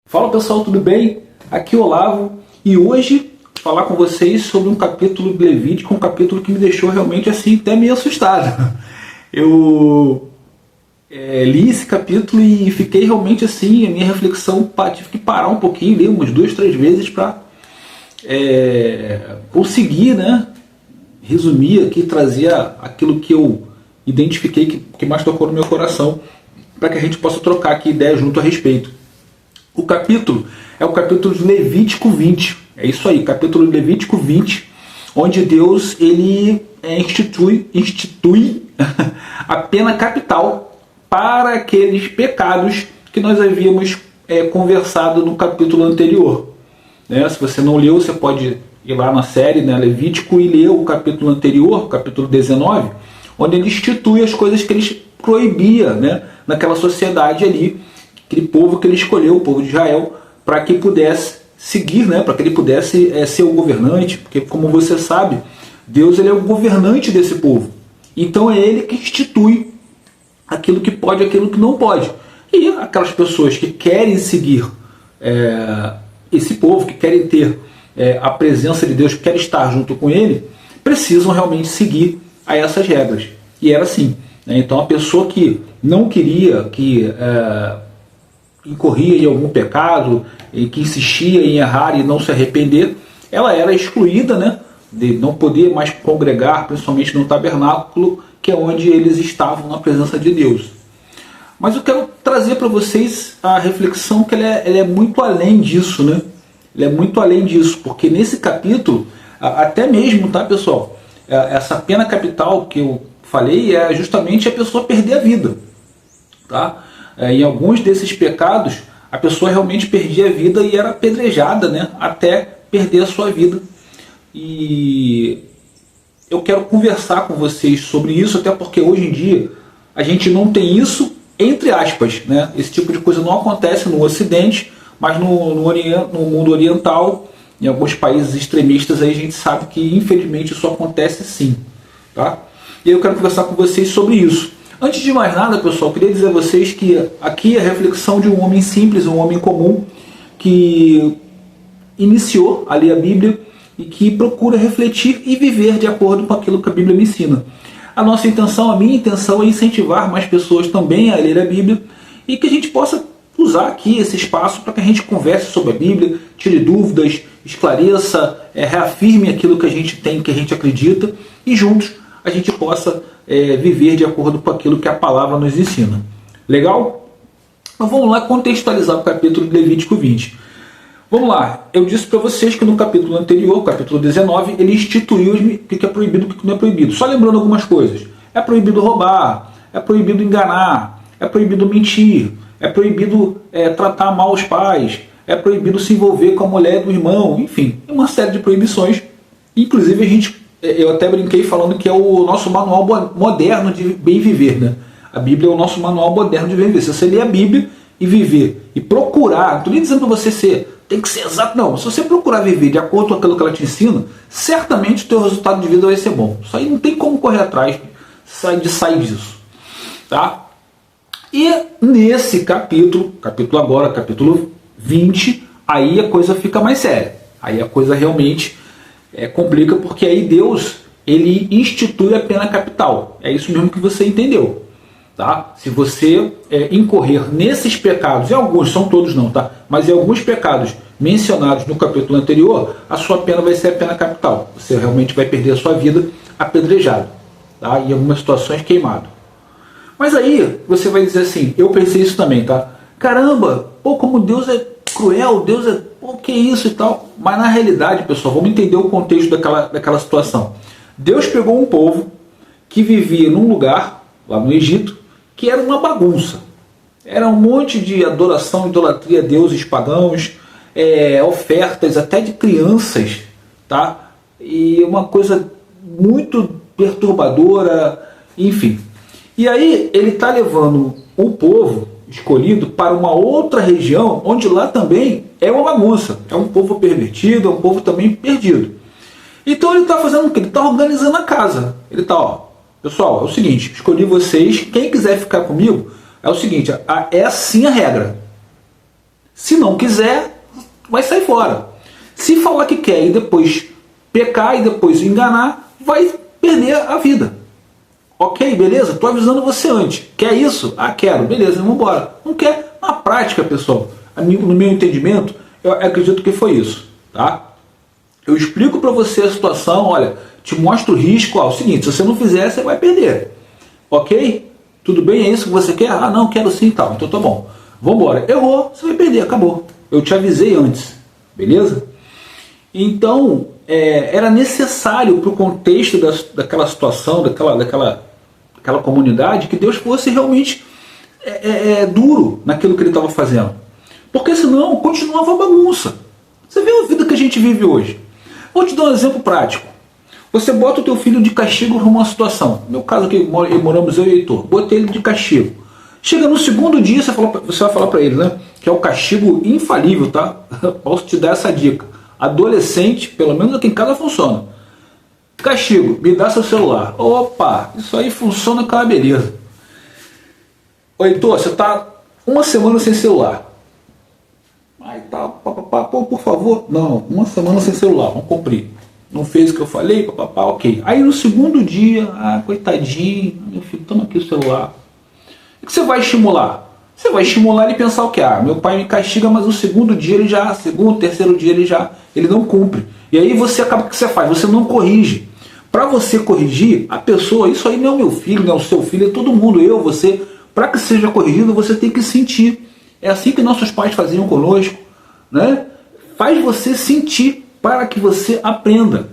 Fala pessoal, tudo bem? Aqui é o Olavo e hoje vou falar com vocês sobre um capítulo de Levítico, um capítulo que me deixou realmente assim até meio assustado. Eu li esse capítulo e fiquei realmente assim, a minha reflexão, tive que parar um pouquinho, ler umas 2, 3 vezes para conseguir, resumir aqui, trazer aquilo que eu identifiquei que mais tocou no meu coração, para que a gente possa trocar aqui ideias junto a respeito. O capítulo é o capítulo de Levítico 20. É isso aí, capítulo de Levítico 20, onde Deus ele institui a pena capital para aqueles pecados que nós havíamos conversado no capítulo anterior. Se você não leu, você pode ir lá na série Levítico e ler o capítulo anterior, capítulo 19, onde ele institui as coisas que ele proibia naquela sociedade ali, aquele povo que ele escolheu, o povo de Israel, para que pudesse seguir, para que ele pudesse ser o governante, porque como você sabe, Deus ele é o governante desse povo. Então é ele que institui aquilo que pode e aquilo que não pode. E aquelas pessoas que querem seguir esse povo, que querem ter a presença de Deus, que querem estar junto com ele, precisam realmente seguir a essas regras. E era assim. Então a pessoa que não queria, que incorria em algum pecado e que insistia em errar e não se arrepender, ela era excluída, de não poder mais congregar, principalmente no tabernáculo, que é onde eles estavam na presença de Deus. Mas eu quero trazer para vocês a reflexão que ela é muito além disso, Ela é muito além disso, porque nesse capítulo, até mesmo, pessoal, essa pena capital que eu falei é justamente a pessoa perder a vida, Em alguns desses pecados, a pessoa realmente perdia a vida e era apedrejada, até perder a sua vida. E eu quero conversar com vocês sobre isso, até porque hoje em dia a gente não tem isso, entre aspas, Esse tipo de coisa não acontece no Ocidente, mas no mundo oriental, em alguns países extremistas, aí a gente sabe que infelizmente isso acontece sim. E eu quero conversar com vocês sobre isso. Antes de mais nada, pessoal, queria dizer a vocês que aqui é a reflexão de um homem simples, um homem comum, que iniciou a ler a Bíblia e que procura refletir e viver de acordo com aquilo que a Bíblia me ensina. A nossa intenção, a minha intenção é incentivar mais pessoas também a ler a Bíblia e que a gente possa usar aqui esse espaço para que a gente converse sobre a Bíblia, tire dúvidas, esclareça, reafirme aquilo que a gente tem, que a gente acredita e juntos a gente possa viver de acordo com aquilo que a palavra nos ensina. Legal? Então vamos lá contextualizar o capítulo de Levítico 20. Vamos lá, eu disse para vocês que no capítulo anterior, capítulo 19, ele instituiu o que é proibido e o que não é proibido. Só lembrando algumas coisas. É proibido roubar, é proibido enganar, é proibido mentir, é proibido tratar mal os pais, é proibido se envolver com a mulher do irmão, enfim, uma série de proibições. Inclusive eu até brinquei falando que é o nosso manual moderno de bem viver, A Bíblia é o nosso manual moderno de bem viver. Se você ler a Bíblia e viver e procurar, não estou nem dizendo para você tem que ser exato, não. Se você procurar viver de acordo com aquilo que ela te ensina, certamente o teu resultado de vida vai ser bom. Isso aí não tem como correr atrás de sair disso. E nesse capítulo agora, capítulo 20, aí a coisa fica mais séria. Aí a coisa realmente complica, porque aí Deus ele institui a pena capital. É isso mesmo que você entendeu. Se você incorrer nesses pecados, e alguns, são todos não, mas em alguns pecados mencionados no capítulo anterior, a sua pena vai ser a pena capital. Você realmente vai perder a sua vida apedrejado, em algumas situações queimado. Mas aí você vai dizer assim, eu pensei isso também, caramba, como Deus é cruel, Deus é, que isso e tal. Mas na realidade, pessoal, vamos entender o contexto daquela situação. Deus pegou um povo que vivia num lugar, lá no Egito, que era uma bagunça. Era um monte de adoração, idolatria a deuses pagãos, ofertas até de crianças, E uma coisa muito perturbadora, enfim. E aí ele está levando o povo escolhido para uma outra região, onde lá também é uma bagunça. É um povo pervertido, é um povo também perdido. Então ele está fazendo o quê? Ele está organizando a casa. Ele está, pessoal, é o seguinte, escolhi vocês, quem quiser ficar comigo, é o seguinte, é assim a regra. Se não quiser, vai sair fora. Se falar que quer e depois pecar e depois enganar, vai perder a vida. Ok, beleza? Estou avisando você antes. Quer isso? Ah, quero. Beleza, vamos embora. Não quer? Na prática, pessoal, no meu entendimento, eu acredito que foi isso. Tá? Eu explico para você a situação, olha, te mostro o risco. Ó, é o seguinte, se você não fizer, você vai perder. Ok? Tudo bem? É isso que você quer? Ah, não, quero sim e tal. Então tá bom. Vamos embora. Errou, você vai perder, acabou. Eu te avisei antes. Beleza? Então, era necessário para o contexto daquela situação, daquela comunidade, que Deus fosse realmente duro naquilo que ele estava fazendo. Porque senão continuava bagunça. Você vê a vida que a gente vive hoje. Vou te dar um exemplo prático. Você bota o teu filho de castigo numa situação. No meu caso aqui, moramos eu e o Heitor. Botei ele de castigo. Chega no segundo dia, você vai falar para ele, né? Que é o castigo infalível, tá? Posso te dar essa dica. Adolescente, pelo menos aqui em casa funciona. Castigo, me dá seu celular. Opa, isso aí funciona com a beleza. Ô Heitor, você tá uma semana sem celular. Aí tá, papapá, pô, por favor. Não, uma semana sem celular, vamos cumprir. Não fez o que eu falei, papapá, ok. Aí no segundo dia, coitadinho, meu filho, toma aqui o celular. O que você vai estimular? Você vai estimular ele a pensar o que? Meu pai me castiga, mas no segundo dia ele já, segundo, terceiro dia ele não cumpre. E aí você acaba, o que você faz? Você não corrige. Para você corrigir a pessoa, isso aí não é o meu filho, não é o seu filho, é todo mundo, eu, você. Para que seja corrigido, você tem que sentir. É assim que nossos pais faziam conosco, né? Faz você sentir para que você aprenda.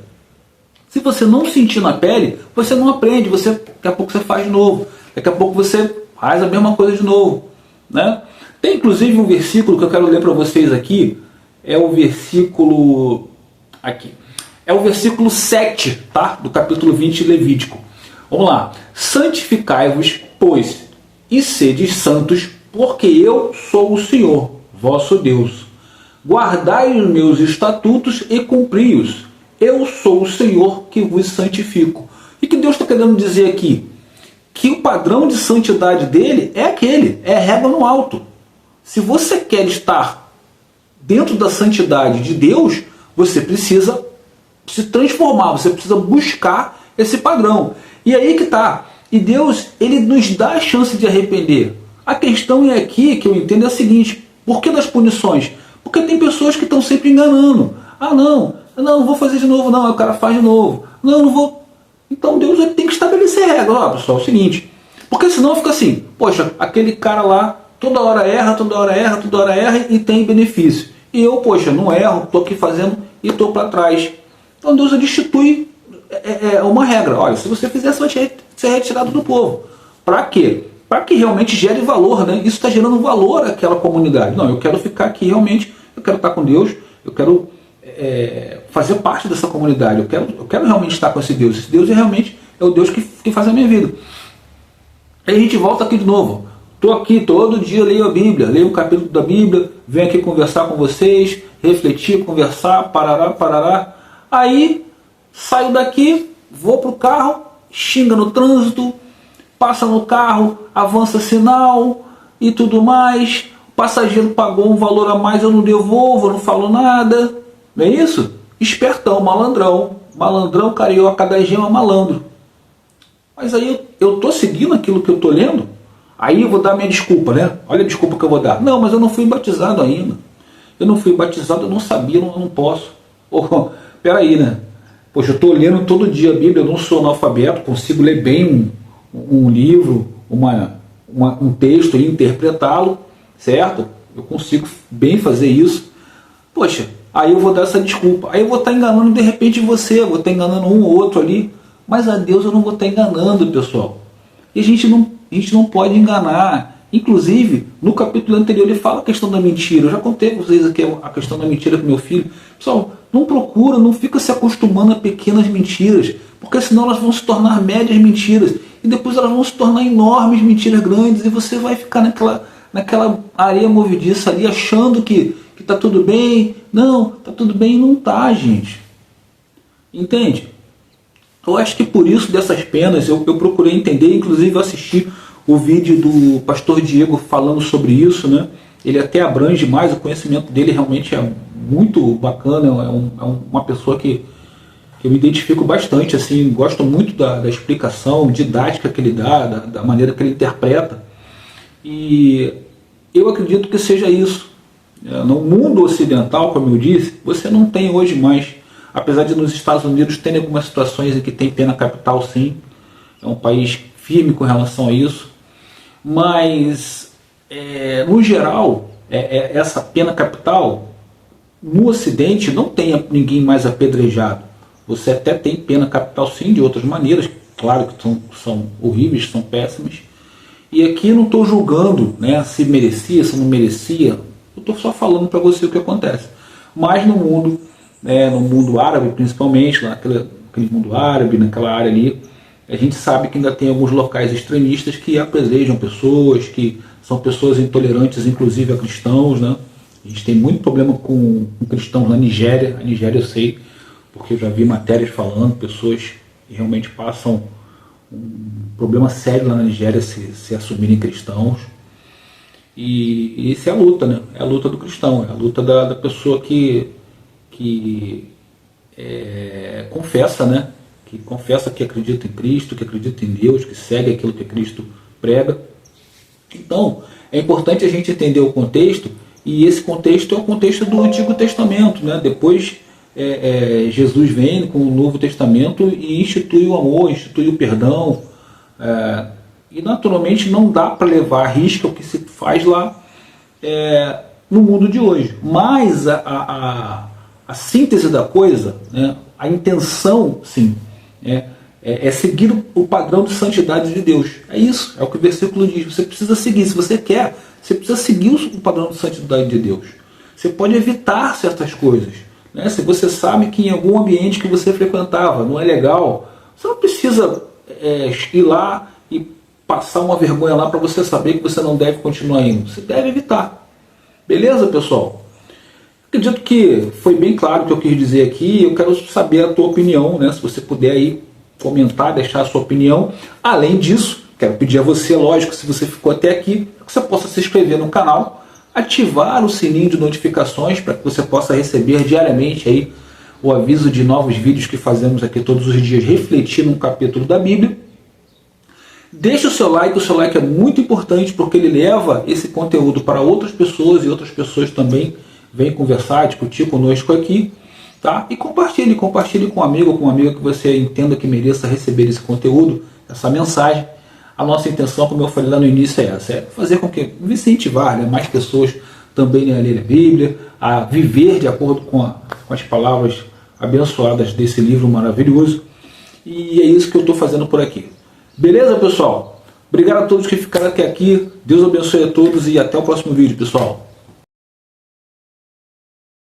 Se você não sentir na pele, você não aprende, daqui a pouco você faz de novo, daqui a pouco você faz a mesma coisa de novo, né? Tem inclusive um versículo que eu quero ler para vocês aqui, é o versículo aqui. É o versículo 7, tá? Do capítulo 20 de Levítico. Vamos lá. Santificai-vos, pois, e sedes santos, porque eu sou o Senhor, vosso Deus. Guardai os meus estatutos e cumpri-os. Eu sou o Senhor que vos santifico. E que Deus está querendo dizer aqui? Que o padrão de santidade dele é aquele, é régua no alto. Se você quer estar dentro da santidade de Deus, você precisa se transformar, você precisa buscar esse padrão. E aí que está. E Deus, ele nos dá a chance de arrepender. A questão é aqui, que eu entendo, é a seguinte: por que das punições? Porque tem pessoas que estão sempre enganando. Não vou fazer de novo, não, o cara faz de novo. Não vou. Então Deus tem que estabelecer regra. Ó, pessoal, é o seguinte, porque senão fica assim, poxa, aquele cara lá toda hora erra e tem benefício. E eu, poxa, não erro, estou aqui fazendo e estou para trás. Então Deus institui uma regra. Olha, se você fizer, você vai ser retirado do povo. Para quê? Para que realmente gere valor, né? Isso está gerando valor àquela comunidade. Não, eu quero ficar aqui realmente, eu quero estar com Deus, eu quero fazer parte dessa comunidade, eu quero realmente estar com esse Deus. Esse Deus realmente é o Deus que faz a minha vida. Aí a gente volta aqui de novo. Estou aqui todo dia, leio a Bíblia, leio um capítulo da Bíblia, venho aqui conversar com vocês, refletir, conversar, parará. Aí saio daqui, vou pro carro, xinga no trânsito, passa no carro, avança sinal e tudo mais. O passageiro pagou um valor a mais, eu não devolvo, eu não falo nada. Não é isso? Espertão, malandrão. Malandrão, carioca da gema, malandro. Mas aí eu estou seguindo aquilo que eu estou lendo. Aí eu vou dar minha desculpa, né? Olha a desculpa que eu vou dar. Não, mas eu não fui batizado ainda. Eu não fui batizado, eu não sabia, eu não posso. Peraí, né? Poxa, eu estou lendo todo dia a Bíblia, eu não sou analfabeto, consigo ler bem um livro, um texto e interpretá-lo, certo? Eu consigo bem fazer isso. Poxa, aí eu vou dar essa desculpa. Aí eu vou estar enganando de repente você, eu vou estar enganando um ou outro ali. Mas a Deus eu não vou estar enganando, pessoal. E a gente não pode enganar. Inclusive, no capítulo anterior ele fala a questão da mentira. Eu já contei para vocês aqui a questão da mentira com meu filho. Pessoal, não fica se acostumando a pequenas mentiras, porque senão elas vão se tornar médias mentiras. E depois elas vão se tornar enormes mentiras grandes. E você vai ficar naquela areia movediça ali, achando que está tudo bem. Não, está tudo bem e não está, gente. Entende? Eu acho que por isso dessas penas eu procurei entender, inclusive eu assisti o vídeo do pastor Diego falando sobre isso, né? ele até abrange mais, o conhecimento dele realmente é muito bacana, uma pessoa que eu me identifico bastante, assim, gosto muito da explicação didática que ele dá, da maneira que ele interpreta, e eu acredito que seja isso. No mundo ocidental, como eu disse, você não tem hoje mais, apesar de nos Estados Unidos terem algumas situações em que tem pena capital, sim, é um país firme com relação a isso, mas no geral, essa pena capital no Ocidente não tem ninguém mais apedrejado. Você até tem pena capital, sim, de outras maneiras, claro que são horríveis, são péssimas. E aqui eu não estou julgando, né, se merecia, se não merecia. Eu estou só falando para você o que acontece. Mas no mundo árabe, principalmente, naquele mundo árabe, naquela área ali, a gente sabe que ainda tem alguns locais extremistas que apedrejam pessoas, que são pessoas intolerantes, inclusive a cristãos, né? A gente tem muito problema com cristãos na Nigéria. A Nigéria eu sei, porque eu já vi matérias falando, pessoas que realmente passam um problema sério lá na Nigéria se assumirem cristãos. E isso é a luta, né? É a luta do cristão, é a luta da pessoa que confessa, né? Que confessa que acredita em Cristo, que acredita em Deus, que segue aquilo que Cristo prega. Então, é importante a gente entender o contexto, e esse contexto é o contexto do Antigo Testamento, né? Depois Jesus vem com o Novo Testamento e institui o amor, institui o perdão, e naturalmente não dá para levar a risca o que se faz lá no mundo de hoje. Mas a síntese da coisa, né? A intenção, sim, é seguir o padrão de santidade de Deus. É isso, é o que o versículo diz. Você precisa seguir, se você quer, você precisa seguir o padrão de santidade de Deus. Você pode evitar certas coisas, né? Se você sabe que em algum ambiente que você frequentava não é legal, você não precisa ir lá e passar uma vergonha lá para você saber que você não deve continuar indo. Você deve evitar. Beleza, pessoal? Acredito que foi bem claro o que eu quis dizer aqui. Eu quero saber a tua opinião, né? Se você puder aí comentar, deixar a sua opinião. Além disso, quero pedir a você, lógico, se você ficou até aqui, que você possa se inscrever no canal, ativar o sininho de notificações para que você possa receber diariamente aí o aviso de novos vídeos que fazemos aqui todos os dias, refletindo um capítulo da Bíblia. Deixe o seu like é muito importante porque ele leva esse conteúdo para outras pessoas e outras pessoas também vêm conversar, discutir conosco aqui, tá? E compartilhe com um amigo ou com uma amiga que você entenda que mereça receber esse conteúdo, essa mensagem. A nossa intenção, como eu falei lá no início, é essa, é fazer com que, incentivar, né, mais pessoas também a ler a Bíblia, a viver de acordo com as palavras abençoadas desse livro maravilhoso. E é isso que eu estou fazendo por aqui. Beleza, pessoal? Obrigado a todos que ficaram até aqui. Deus abençoe a todos e até o próximo vídeo, pessoal.